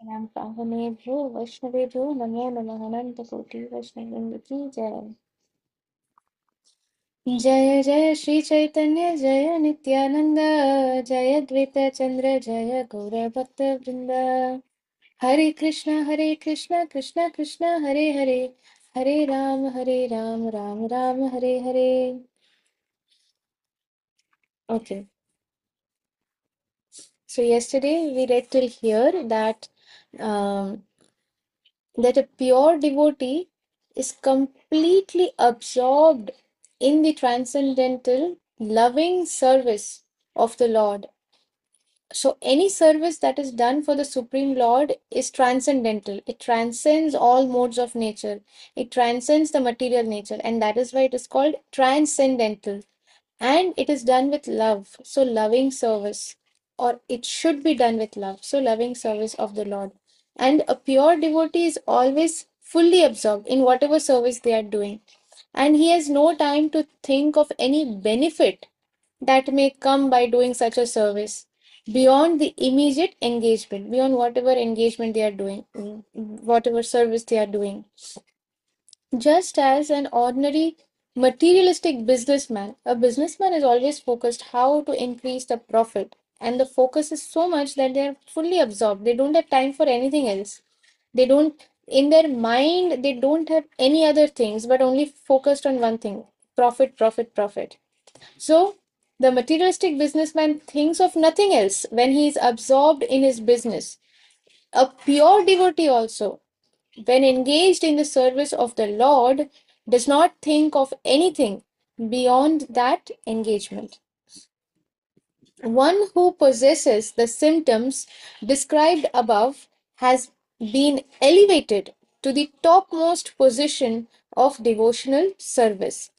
नाम पावनेभ्यो वैष्णवेभ्यो नमो नमः अनंत कोटि वैष्णववृंद की जय। जय जय श्री चैतन्य जय नित्यानंद जय द्वैत चंद्र जय गौर भक्त वृंद। हरे Krishna Krishna Krishna Hare Hare Hare Ram Ram Ram Hare Hare. Okay, so yesterday we read till here um, that a pure devotee is completely absorbed in the transcendental loving service of the Lord. So, any service that is done for the Supreme Lord is transcendental. It transcends all modes of nature, it transcends the material nature, and that is why it is called transcendental. And it is done with love. So, loving service, or it should be done with love. So, loving service of the Lord. And a pure devotee is always fully absorbed in whatever service they are doing. And he has no time to think of any benefit that may come by doing such a service beyond the immediate engagement, beyond whatever engagement they are doing, whatever service they are doing. Just as an ordinary materialistic businessman, a businessman is always focused how to increase the profit, and the focus is so much that they are fully absorbed. They don't have time for anything else. They don't, in their mind, they don't have any other things but only focused on one thing: profit, profit, profit. So, the materialistic businessman thinks of nothing else when he is absorbed in his business. A pure devotee also, when engaged in the service of the Lord, does not think of anything beyond that engagement. One who possesses the symptoms described above has been elevated to the topmost position of devotional service,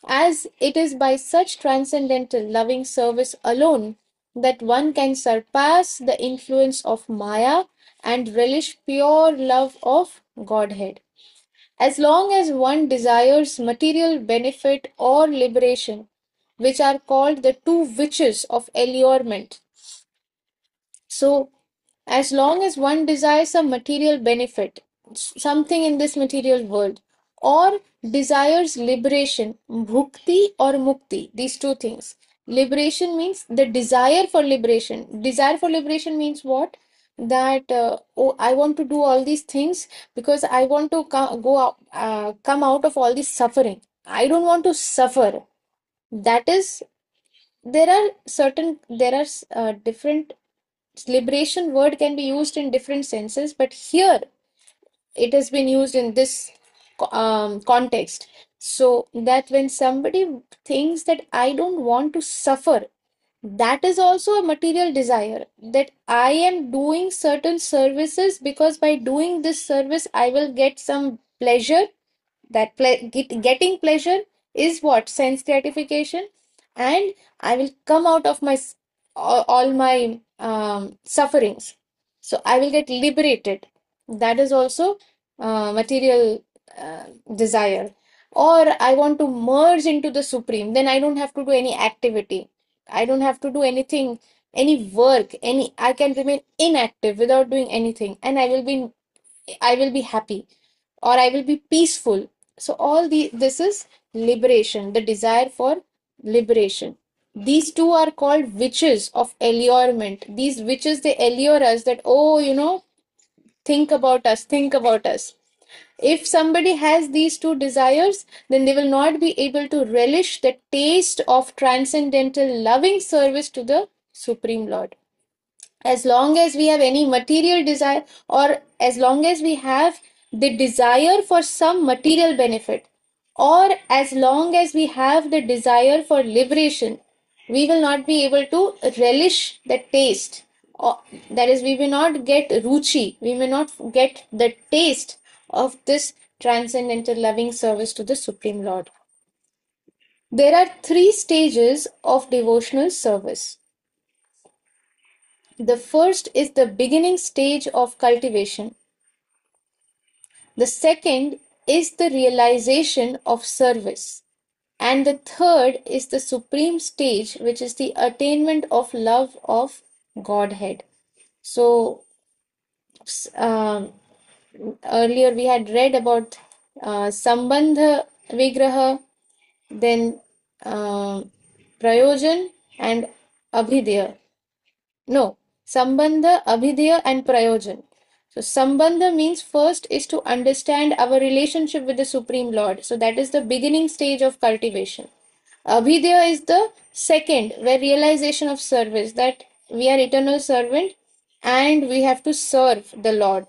as it is by such transcendental loving service alone that one can surpass the influence of Maya and relish pure love of Godhead. As long as one desires material benefit or liberation, which are called the two witches of allurement. So, as long as one desires some material benefit, something in this material world, or desires liberation, bhukti or mukti, these two things. Liberation means the desire for liberation. Desire for liberation means what? That oh, I want to do all these things because I want to come out of all this suffering. I don't want to suffer. That is, there are different, liberation word can be used in different senses, but here it has been used in this context. So that when somebody thinks that I don't want to suffer, that is also a material desire, that I am doing certain services because by doing this service I will get some pleasure. That getting pleasure is what? Sense gratification. And I will come out of my all my sufferings, so I will get liberated. That is also material uh, desire. Or I want to merge into the supreme, then I don't have to do any activity, I don't have to do anything, any work, any, I can remain inactive without doing anything, and I will be happy, or I will be peaceful. So all this is liberation, the desire for liberation. These two are called witches of allurement. These witches, they allure us that, oh, think about us, think about us. If somebody has these two desires, then they will not be able to relish the taste of transcendental loving service to the Supreme Lord. As long as we have any material desire, or as long as we have the desire for some material benefit, or as long as we have the desire for liberation, we will not be able to relish the taste, or that is, we will not get ruchi, we may not get the taste of this transcendental loving service to the Supreme Lord. There are three stages of devotional service. The first is the beginning stage of cultivation. The second is the realization of service. And the third is the supreme stage, which is the attainment of love of Godhead. So earlier we had read about Sambandha Vigraha, then Prayojan and Abhidya. No, Sambandha, Abhidya and Prayojan. So Sambandha means first is to understand our relationship with the Supreme Lord. So that is the beginning stage of cultivation. Abhidya is the second, where realization of service, that we are eternal servant and we have to serve the Lord.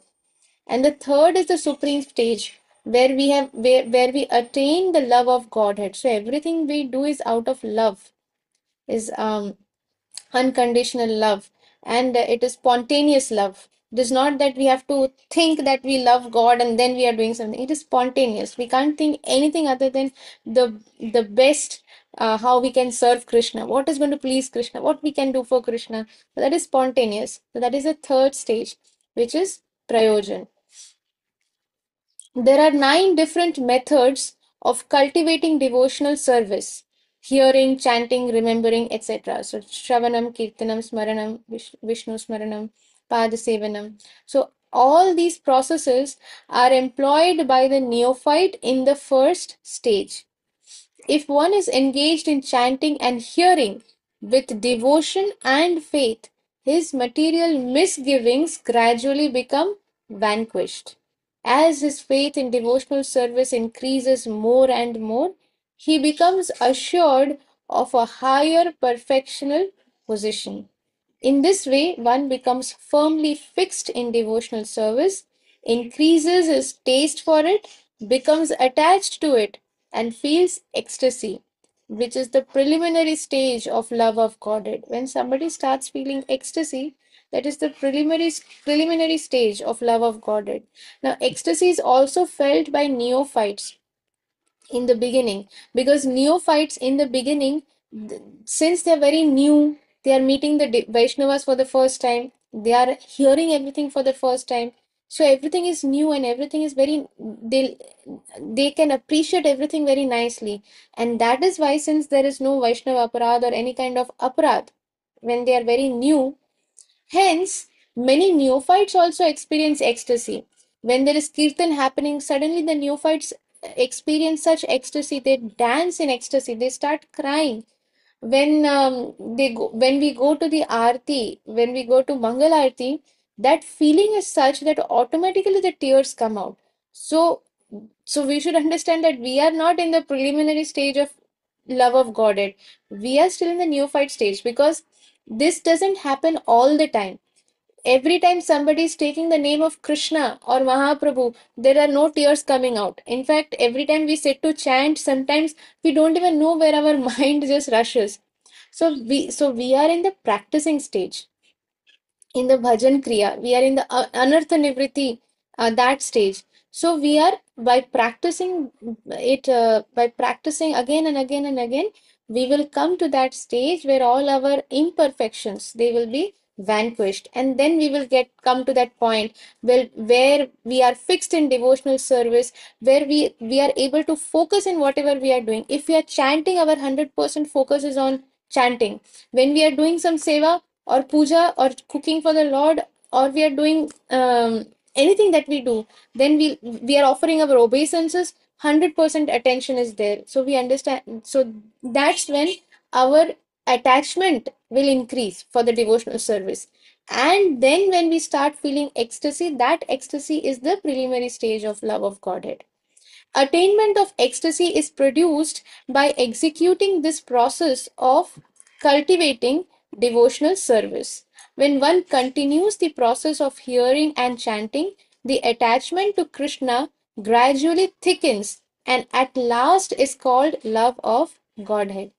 And the third is the supreme stage, where where we attain the love of Godhead. So everything we do is out of love, is unconditional love, and it is spontaneous love. It is not that we have to think that we love God and then we are doing something. It is spontaneous. We can't think anything other than the best, how we can serve Krishna, what is going to please Krishna, what we can do for Krishna. So that is spontaneous. So that is the third stage, which is prayojan. There are 9 different methods of cultivating devotional service: hearing, chanting, remembering, etc. So, Shravanam, Kirtanam, Smaranam, Vishnu Smaranam, Padasevanam. So, all these processes are employed by the neophyte in the first stage. If one is engaged in chanting and hearing with devotion and faith, his material misgivings gradually become vanquished. As his faith in devotional service increases more and more, he becomes assured of a higher perfectional position. In this way, one becomes firmly fixed in devotional service, increases his taste for it, becomes attached to it, and feels ecstasy, which is the preliminary stage of love of Godhead. When somebody starts feeling ecstasy, that is the preliminary stage of love of Godhead. Now, ecstasy is also felt by neophytes in the beginning, because neophytes in the beginning, since they're very new, they are meeting the Vaishnavas for the first time, they are hearing everything for the first time, so everything is new and everything is very, they can appreciate everything very nicely. And that is why, since there is no Vaishnava aparad or any kind of aparad when they are very new, hence, many neophytes also experience ecstasy. When there is kirtan happening, suddenly the neophytes experience such ecstasy. They dance in ecstasy. They start crying. When we go to the aarti, when we go to Mangal Aarti, that feeling is such that automatically the tears come out. So, so we should understand that we are not in the preliminary stage of love of Godhead. We are still in the neophyte stage, because this doesn't happen all the time. Every time somebody is taking the name of Krishna or Mahaprabhu, there are no tears coming out. In fact, every time we sit to chant, sometimes we don't even know where our mind just rushes. So we are in the practicing stage, in the bhajan kriya, we are in the anartha nivriti, that stage. So we are, by practicing by practicing again and again and again, we will come to that stage where all our imperfections, they will be vanquished, and then we will get come to that point where we are fixed in devotional service, where we are able to focus in whatever we are doing. If we are chanting, our 100% focus is on chanting. When we are doing some seva or puja or cooking for the Lord, or we are doing anything that we do, then we are offering our obeisances, 100% attention is there. So we understand. So that's when our attachment will increase for the devotional service. And then when we start feeling ecstasy, that ecstasy is the preliminary stage of love of Godhead. Attainment of ecstasy is produced by executing this process of cultivating devotional service. When one continues the process of hearing and chanting, the attachment to Krishna gradually thickens and at last is called love of Godhead.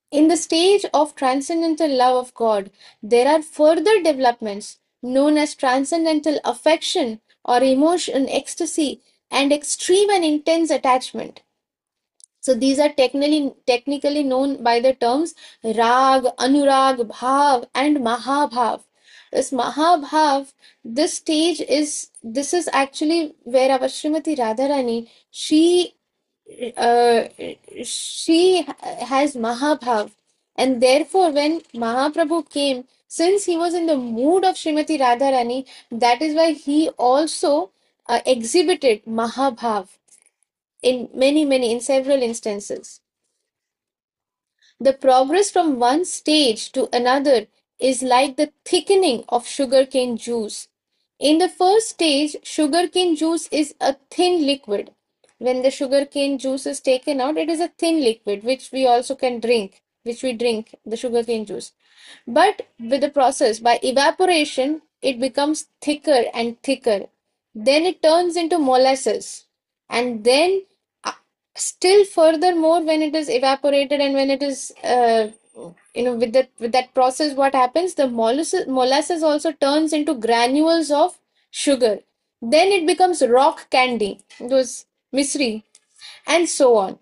In the stage of transcendental love of God, there are further developments known as transcendental affection or emotion, ecstasy, and extreme and intense attachment. So these are technically known by the terms rag, anurag, bhav, and mahabhav. This mahabhav, this is actually where our Srimati Radharani, uh, she has Mahabhav, and therefore when Mahaprabhu came, Since he was in the mood of Srimati Radharani, that is why he also exhibited Mahabhav in in several instances. The progress from one stage to another is like the thickening of sugarcane juice. In the first stage, sugarcane juice is a thin liquid. When the sugarcane juice is taken out, it is a thin liquid which we also can drink, which we drink, the sugarcane juice. But with the process, by evaporation, it becomes thicker and thicker. Then it turns into molasses. And then, uh, still furthermore, when it is evaporated and when it is, with that process, what happens? The molasses also turns into granules of sugar. Then it becomes rock candy, those misri, and so on.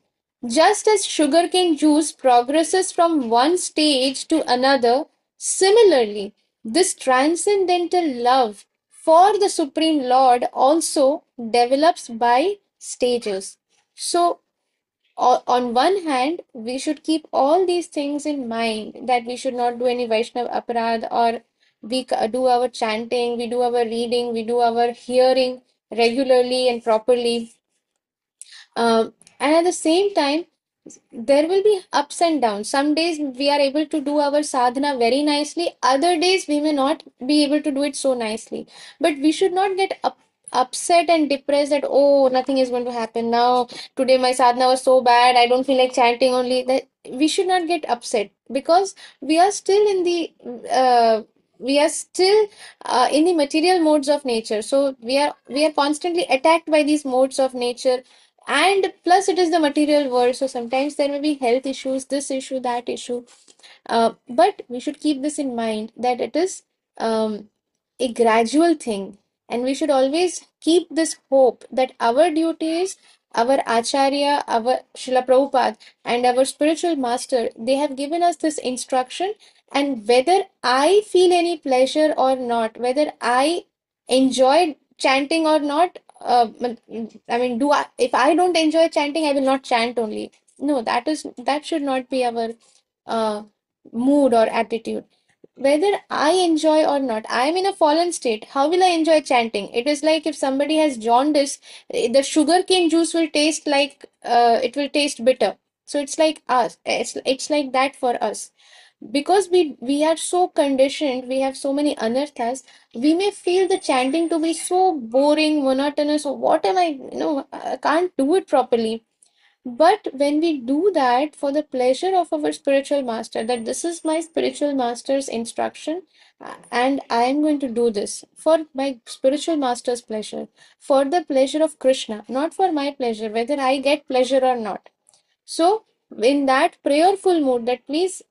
Just as sugarcane juice progresses from one stage to another, similarly, this transcendental love for the Supreme Lord also develops by stages. So, on one hand, we should keep all these things in mind, that we should not do any Vaishnav aparad, or we do our chanting, we do our reading, we do our hearing regularly and properly. And at the same time, there will be ups and downs. Some days we are able to do our sadhana very nicely, other days we may not be able to do it so nicely. But we should not get upset and depressed that, oh, nothing is going to happen now. Today my sadhana was so bad, I don't feel like chanting only. That we should not get upset, because we are still in the in the material modes of nature. So we are constantly attacked by these modes of nature, and plus it is the material world, so sometimes there may be health issues, this issue, that issue. But we should keep this in mind, that it is a gradual thing, and we should always keep this hope that our duties, our acharya, our Srila Prabhupada, and our spiritual master, they have given us this instruction. And whether I feel any pleasure or not, whether I enjoy chanting or not, I mean, if I don't enjoy chanting, I will not chant only. No, that should not be our uh, mood or attitude. Whether I enjoy or not, I am in a fallen state. How will I enjoy chanting? It is like if somebody has jaundice, the sugar cane juice will taste like it will taste bitter. So it's like us. It's like that for us, because we are so conditioned, we have so many anarthas. We may feel the chanting to be so boring, monotonous, or what am I, I can't do it properly. But when we do that for the pleasure of our spiritual master, that this is my spiritual master's instruction, and I am going to do this for my spiritual master's pleasure, for the pleasure of Krishna, not for my pleasure, whether I get pleasure or not. So, in that prayerful mood, that please,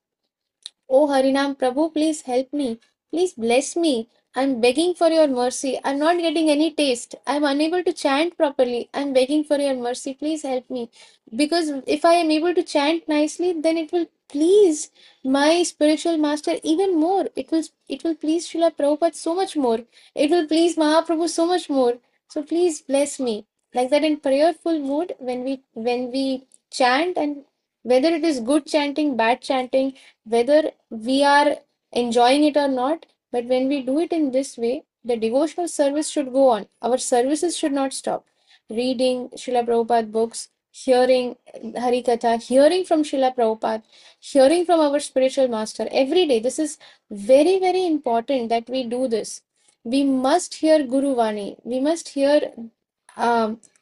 oh Harinam Prabhu, please help me. Please bless me. I'm begging for your mercy. I'm not getting any taste. I'm unable to chant properly. I'm begging for your mercy. Please help me. Because if I am able to chant nicely, then it will please my spiritual master even more. It will please Srila Prabhupada so much more. It will please Mahaprabhu so much more. So please bless me. Like that, in prayerful mood, when we chant, and whether it is good chanting, bad chanting, whether we are enjoying it or not, but when we do it in this way, the devotional service should go on. Our services should not stop. Reading Srila Prabhupada books, hearing Hari Katha, hearing from Srila Prabhupada, hearing from our spiritual master every day. This is very, very important that we do this. We must hear Guru Vani. We must hear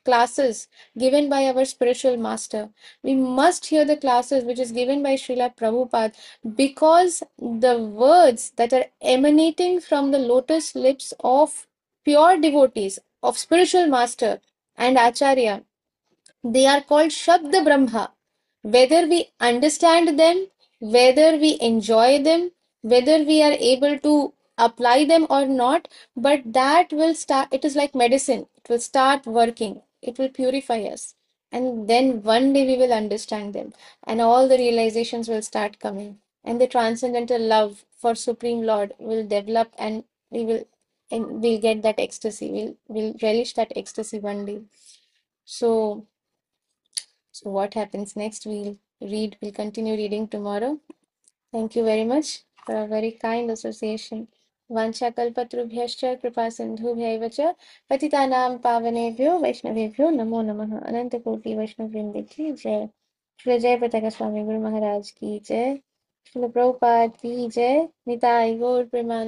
classes given by our spiritual master. We must hear the classes which is given by Srila Prabhupada, because the words that are emanating from the lotus lips of pure devotees, of spiritual master and Acharya, they are called Shabda Brahma. Whether we understand them, whether we enjoy them, whether we are able to apply them or not, but that will start, it is like medicine. It will start working. It will purify us. And then one day we will understand them. And all the realizations will start coming. And the transcendental love for Supreme Lord will develop, and we'll get that ecstasy. We'll relish that ecstasy one day. So what happens next? We'll continue reading tomorrow. Thank you very much. for a very kind association. वाञ्छाकल्पतरुभ्यश्च कृपा सिन्धुभ्यैव च पतितानां पावनेभ्यो वैष्णवेभ्यो नमो नमः। अनंत कोटि वैष्णव वृंद की जय। श्री जय पताका स्वामी गुरु महाराज की जय। श्री प्रभुपाद की जय। निताई गौर प्रेमानंद।